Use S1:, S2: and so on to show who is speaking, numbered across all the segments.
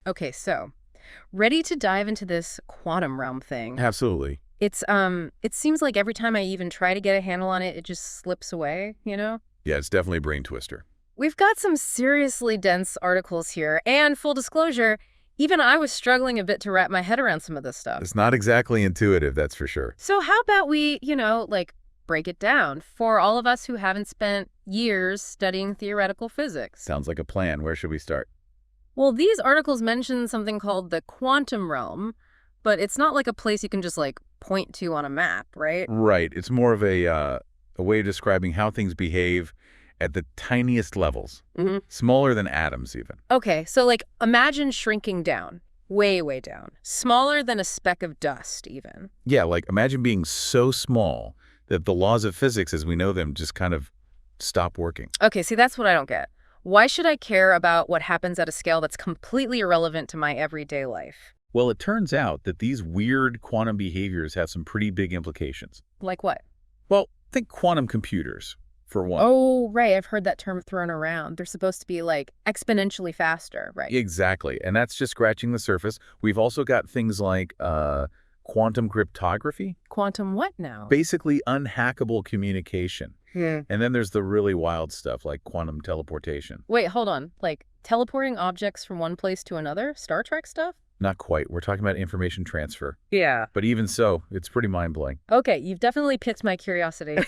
S1: Okay, so ready to dive into this quantum realm thing.
S2: Absolutely.
S1: It seems like every time I even try to get a handle on it, it just slips away, you know?
S2: Yeah, it's definitely a brain twister.
S1: We've got some seriously dense articles here, and full disclosure, even I was struggling a bit to wrap my head around some of this stuff.
S2: It's not exactly intuitive, that's for sure.
S1: So how about we, break it down for all of us who haven't spent years studying theoretical physics?
S2: Sounds like a plan. Where should we start?
S1: Well, these articles mention something called the quantum realm, but it's not like a place you can just, point to on a map, right?
S2: Right. It's more of a way of describing how things behave at the tiniest levels.
S1: Mm-hmm.
S2: Smaller than atoms, even.
S1: Okay, so, imagine shrinking down, way, way down. Smaller than a speck of dust, even.
S2: Yeah, imagine being so small that the laws of physics as we know them just kind of stop working.
S1: Okay, see, that's what I don't get. Why should I care about what happens at a scale that's completely irrelevant to my everyday life?
S2: Well, it turns out that these weird quantum behaviors have some pretty big implications.
S1: Like what?
S2: Well, think quantum computers, for one.
S1: Oh, right. I've heard that term thrown around. They're supposed to be, exponentially faster, right?
S2: Exactly. And that's just scratching the surface. We've also got things like quantum cryptography.
S1: Quantum what now?
S2: Basically unhackable communication.
S1: Hmm.
S2: And then there's the really wild stuff like quantum teleportation.
S1: Wait, hold on. Teleporting objects from one place to another? Star Trek stuff?
S2: Not quite. We're talking about information transfer.
S1: Yeah.
S2: But even so, it's pretty mind-blowing.
S1: Okay, you've definitely piqued my curiosity.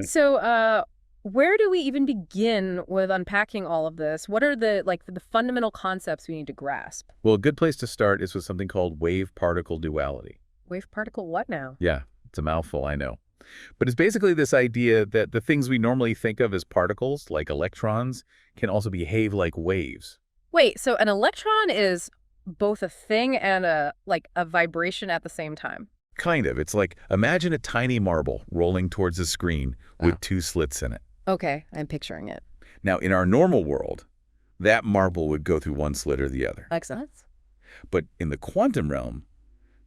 S1: So, where do we even begin with unpacking all of this? What are the fundamental concepts we need to grasp?
S2: Well, a good place to start is with something called wave-particle duality.
S1: Wave-particle what now?
S2: Yeah, it's a mouthful, I know. But it's basically this idea that the things we normally think of as particles, like electrons, can also behave like waves.
S1: Wait, so an electron is both a thing and a vibration at the same time?
S2: Kind of. It's like, imagine a tiny marble rolling towards a screen with two slits in it.
S1: Okay, I'm picturing it.
S2: Now, in our normal world, that marble would go through one slit or the other.
S1: Makes sense.
S2: But in the quantum realm,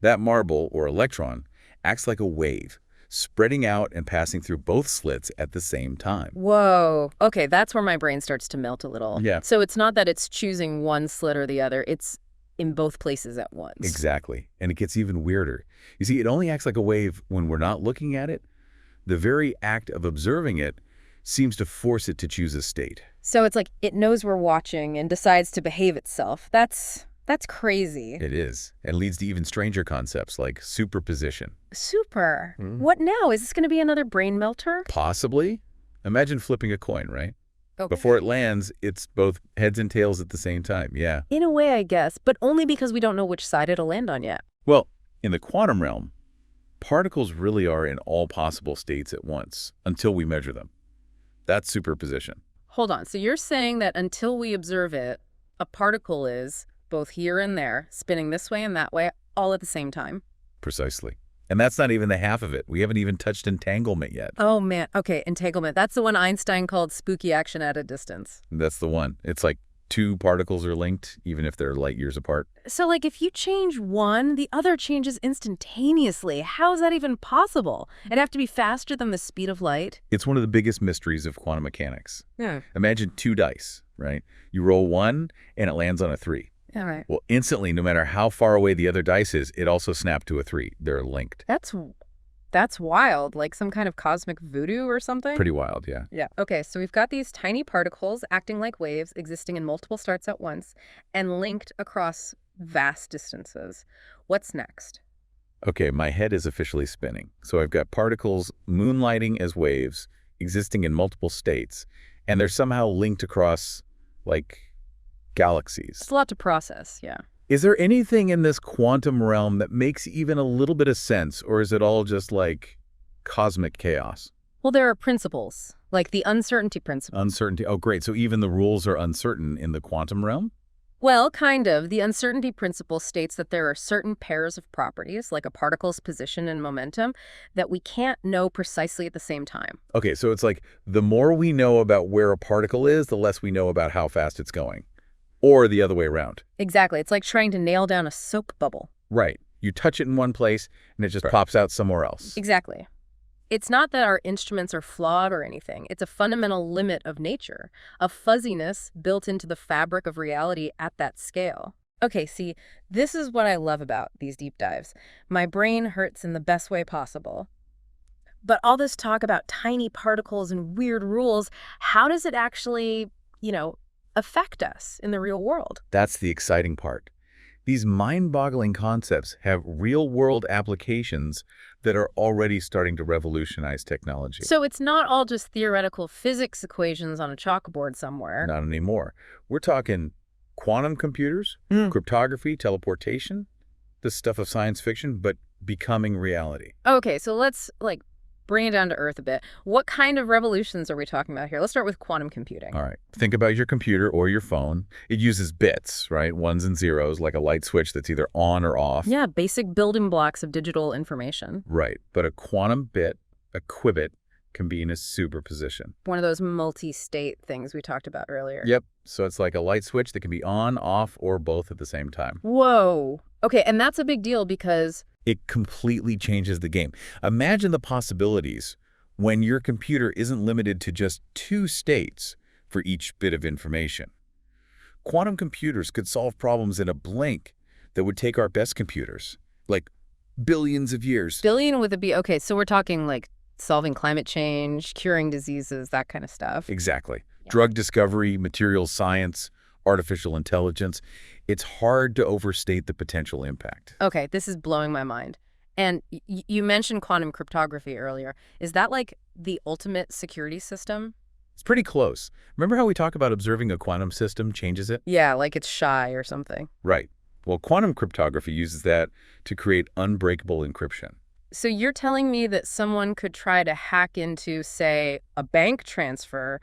S2: that marble, or electron, acts like a wave, spreading out and passing through both slits at the same time.
S1: Whoa. Okay, that's where my brain starts to melt a little.
S2: Yeah.
S1: So it's not that it's choosing one slit or the other, it's in both places at once.
S2: Exactly. And it gets even weirder. You see, it only acts like a wave when we're not looking at it. The very act of observing it seems to force it to choose a state.
S1: So it's like it knows we're watching and decides to behave itself. That's crazy.
S2: It is. And leads to even stranger concepts like superposition.
S1: Super. What now? Is this going to be another brain melter?
S2: Possibly. Imagine flipping a coin, right?
S1: Okay.
S2: Before it lands, it's both heads and tails at the same time, yeah.
S1: In a way, I guess, but only because we don't know which side it'll land on yet.
S2: Well, in the quantum realm, particles really are in all possible states at once until we measure them. That's superposition.
S1: Hold on. So you're saying that until we observe it, a particle is both here and there, spinning this way and that way, all at the same time?
S2: Precisely. And that's not even the half of it. We haven't even touched entanglement yet.
S1: Oh, man. Okay, entanglement. That's the one Einstein called spooky action at a distance.
S2: That's the one. It's like two particles are linked, even if they're light years apart.
S1: So, if you change one, the other changes instantaneously. How is that even possible? It'd have to be faster than the speed of light?
S2: It's one of the biggest mysteries of quantum mechanics.
S1: Yeah.
S2: Imagine two dice, right? You roll one, and it lands on a 3.
S1: All right.
S2: Well, instantly, no matter how far away the other dice is, it also snapped to a 3. They're linked.
S1: That's wild, like some kind of cosmic voodoo or something?
S2: Pretty wild, yeah.
S1: Yeah. Okay, so we've got these tiny particles acting like waves, existing in multiple starts at once, and linked across vast distances. What's next?
S2: Okay, my head is officially spinning. So I've got particles moonlighting as waves, existing in multiple states, and they're somehow linked across, galaxies.
S1: It's a lot to process, yeah.
S2: Is there anything in this quantum realm that makes even a little bit of sense, or is it all just cosmic chaos?
S1: Well, there are principles, like the uncertainty principle.
S2: Uncertainty. Oh, great. So even the rules are uncertain in the quantum realm?
S1: Well, kind of. The uncertainty principle states that there are certain pairs of properties, like a particle's position and momentum, that we can't know precisely at the same time.
S2: Okay, so it's like the more we know about where a particle is, the less we know about how fast it's going. Or the other way around.
S1: Exactly. It's like trying to nail down a soap bubble.
S2: Right. You touch it in one place, and it just pops out somewhere else.
S1: Exactly. It's not that our instruments are flawed or anything. It's a fundamental limit of nature, a fuzziness built into the fabric of reality at that scale. Okay, see, this is what I love about these deep dives. My brain hurts in the best way possible. But all this talk about tiny particles and weird rules, how does it actually, you know, affect us in the real world?
S2: That's the exciting part. These mind-boggling concepts have real-world applications that are already starting to revolutionize technology.
S1: So it's not all just theoretical physics equations on a chalkboard somewhere.
S2: Not anymore. We're talking quantum computers, cryptography, teleportation, this stuff of science fiction, but becoming reality.
S1: Okay, so let's bring it down to earth a bit. What kind of revolutions are we talking about here? Let's start with quantum computing.
S2: All right. Think about your computer or your phone. It uses bits, right? Ones and zeros, like a light switch that's either on or off.
S1: Yeah, basic building blocks of digital information.
S2: Right. But a quantum bit, a qubit, can be in a superposition.
S1: One of those multi-state things we talked about earlier.
S2: Yep. So it's like a light switch that can be on, off, or both at the same time.
S1: Whoa. Okay, and that's a big deal because
S2: It completely changes the game. Imagine the possibilities when your computer isn't limited to just two states for each bit of information. Quantum computers could solve problems in a blink that would take our best computers, like billions of years.
S1: billion with a B. Okay, so we're talking solving climate change, curing diseases, that kind of stuff.
S2: Exactly.
S1: Yeah.
S2: Drug discovery, materials science, artificial intelligence. It's hard to overstate the potential impact.
S1: Okay, this is blowing my mind. And you mentioned quantum cryptography earlier. Is that the ultimate security system?
S2: It's pretty close. Remember how we talk about observing a quantum system changes it?
S1: Yeah, like it's shy or something.
S2: Right. Well, quantum cryptography uses that to create unbreakable encryption.
S1: So you're telling me that someone could try to hack into, say, a bank transfer,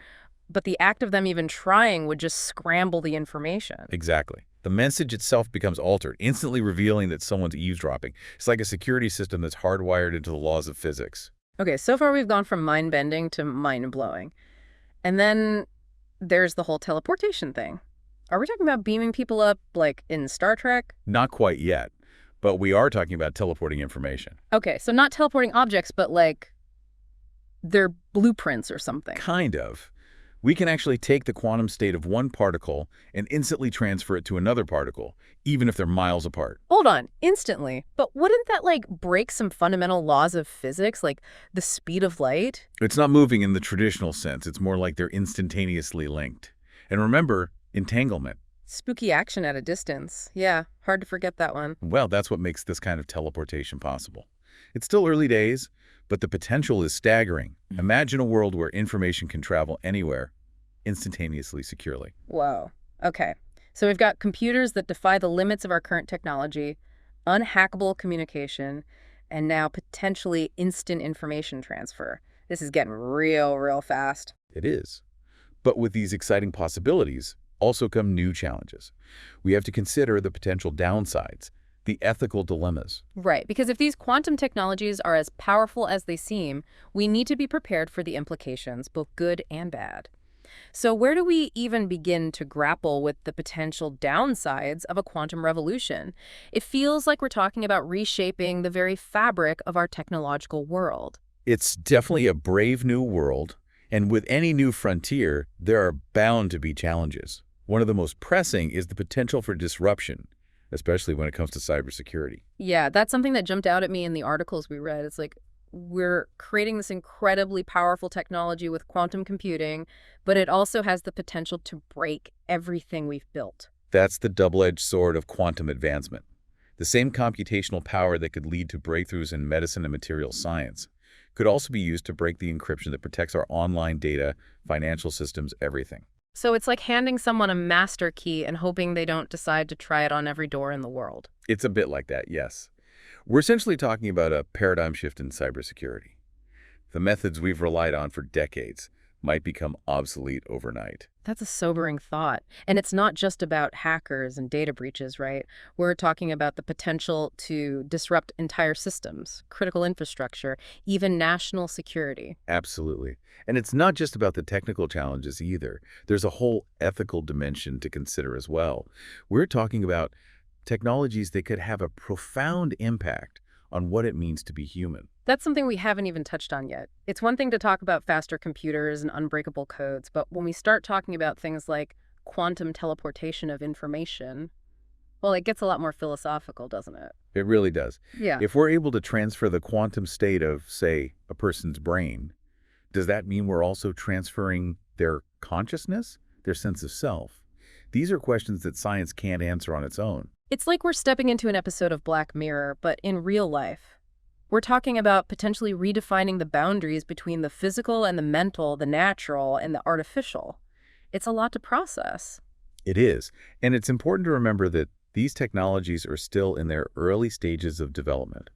S1: but the act of them even trying would just scramble the information.
S2: Exactly. The message itself becomes altered, instantly revealing that someone's eavesdropping. It's like a security system that's hardwired into the laws of physics.
S1: Okay, so far we've gone from mind-bending to mind-blowing. And then there's the whole teleportation thing. Are we talking about beaming people up like in Star Trek?
S2: Not quite yet, but we are talking about teleporting information.
S1: Okay, so not teleporting objects, but their blueprints or something.
S2: Kind of. We can actually take the quantum state of one particle and instantly transfer it to another particle, even if they're miles apart.
S1: Hold on, instantly. But wouldn't that break some fundamental laws of physics, like the speed of light?
S2: It's not moving in the traditional sense. It's more like they're instantaneously linked. And remember, entanglement.
S1: Spooky action at a distance. Yeah, hard to forget that one.
S2: Well, that's what makes this kind of teleportation possible. It's still early days, but the potential is staggering. Imagine a world where information can travel anywhere, instantaneously, securely.
S1: Whoa. Okay. So we've got computers that defy the limits of our current technology, unhackable communication, and now potentially instant information transfer. This is getting real fast.
S2: It is. But with these exciting possibilities also come new challenges. We have to consider the potential downsides, the ethical dilemmas.
S1: Right, because if these quantum technologies are as powerful as they seem, we need to be prepared for the implications, both good and bad. So where do we even begin to grapple with the potential downsides of a quantum revolution? It feels like we're talking about reshaping the very fabric of our technological world.
S2: It's definitely a brave new world, and with any new frontier, there are bound to be challenges. One of the most pressing is the potential for disruption, especially when it comes to cybersecurity.
S1: Yeah, that's something that jumped out at me in the articles we read. It's we're creating this incredibly powerful technology with quantum computing, but it also has the potential to break everything we've built.
S2: That's the double-edged sword of quantum advancement. The same computational power that could lead to breakthroughs in medicine and material science could also be used to break the encryption that protects our online data, financial systems, everything.
S1: So it's like handing someone a master key and hoping they don't decide to try it on every door in the world.
S2: It's a bit like that, yes. We're essentially talking about a paradigm shift in cybersecurity. The methods we've relied on for decades might become obsolete overnight.
S1: That's a sobering thought. And it's not just about hackers and data breaches, right? We're talking about the potential to disrupt entire systems, critical infrastructure, even national security.
S2: Absolutely. And it's not just about the technical challenges either. There's a whole ethical dimension to consider as well. We're talking about technologies that could have a profound impact on what it means to be human.
S1: That's something we haven't even touched on yet. It's one thing to talk about faster computers and unbreakable codes, but when we start talking about things like quantum teleportation of information, Well, it gets a lot more philosophical, doesn't it?
S2: It really does.
S1: Yeah.
S2: If we're able to transfer the quantum state of, say, a person's brain, does that mean we're also transferring their consciousness, their sense of self? These are questions that science can't answer on its own.
S1: It's like we're stepping into an episode of Black Mirror, but in real life. We're talking about potentially redefining the boundaries between the physical and the mental, the natural and the artificial. It's a lot to process.
S2: It is. And it's important to remember that these technologies are still in their early stages of development.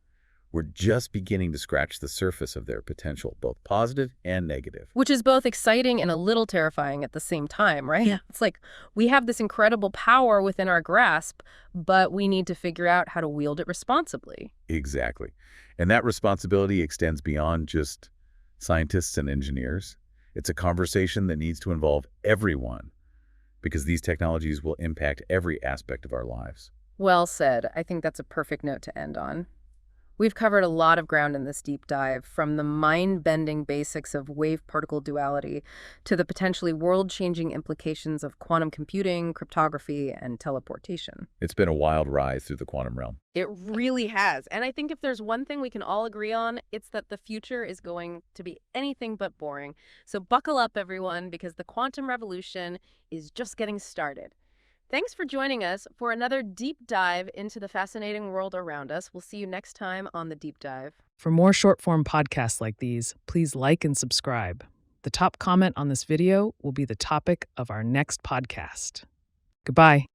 S2: We're just beginning to scratch the surface of their potential, both positive and negative.
S1: Which is both exciting and a little terrifying at the same time, right?
S3: Yeah.
S1: It's like we have this incredible power within our grasp, but we need to figure out how to wield it responsibly.
S2: Exactly. And that responsibility extends beyond just scientists and engineers. It's a conversation that needs to involve everyone because these technologies will impact every aspect of our lives.
S1: Well said. I think that's a perfect note to end on. We've covered a lot of ground in this deep dive, from the mind-bending basics of wave-particle duality to the potentially world-changing implications of quantum computing, cryptography, and teleportation.
S2: It's been a wild ride through the quantum realm.
S1: It really has. And I think if there's one thing we can all agree on, it's that the future is going to be anything but boring. So buckle up, everyone, because the quantum revolution is just getting started. Thanks for joining us for another deep dive into the fascinating world around us. We'll see you next time on The Deep Dive.
S3: For more short-form podcasts like these, please like and subscribe. The top comment on this video will be the topic of our next podcast. Goodbye.